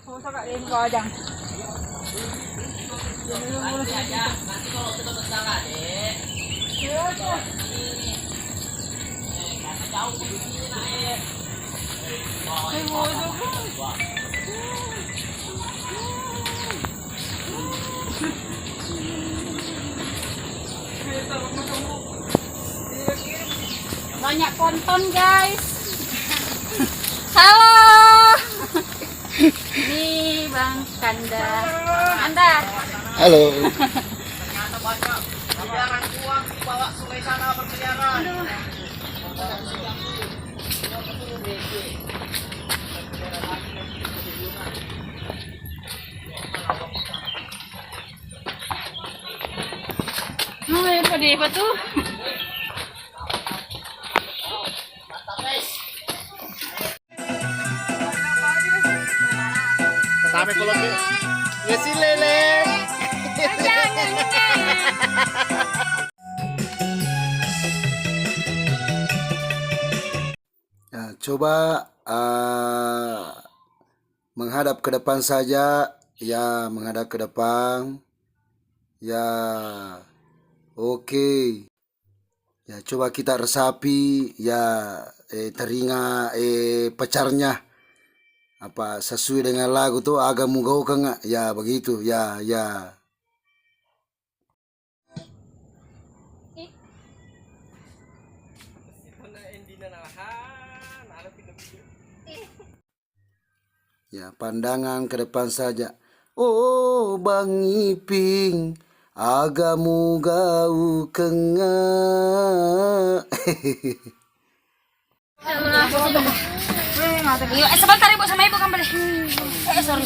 susah kak ini kau ajang. Nanti aja, nanti kalau sudah besar adik. Karena jauh begini naik. Banyak ponton guys. Halo. Ini Bang Kanda. Anda. Halo. Ternyata banyak miliaran uang dibawa sungai sana berkeliaran. Oh, ya apa tuh? Sampai kalau ya si lele. Ya, coba menghadap ke depan saja, ya menghadap ke depan, ya oke. Ya coba kita resapi, ya teringat pacarnya. Apa sesuai dengan lagu tuh agak mugau kan ya begitu ya ya pandangan ke depan saja. Oh Bang Iping agak mugau kenga. Sebentar ibu sama ibu kembali. Sorry.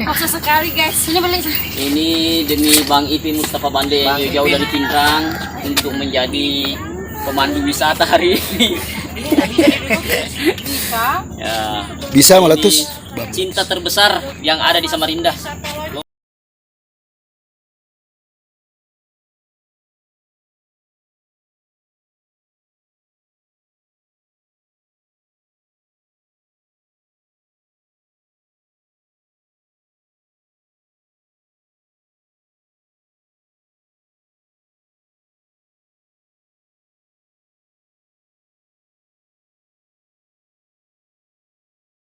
Maksa sekali guys. Ini beli. Ini demi Bang Ipi Mustafa Bande yang jauh dari Pindrang untuk menjadi pemandu wisata hari ini. Bisa. Ya. Bisa meletus. Cinta terbesar yang ada di Samarinda.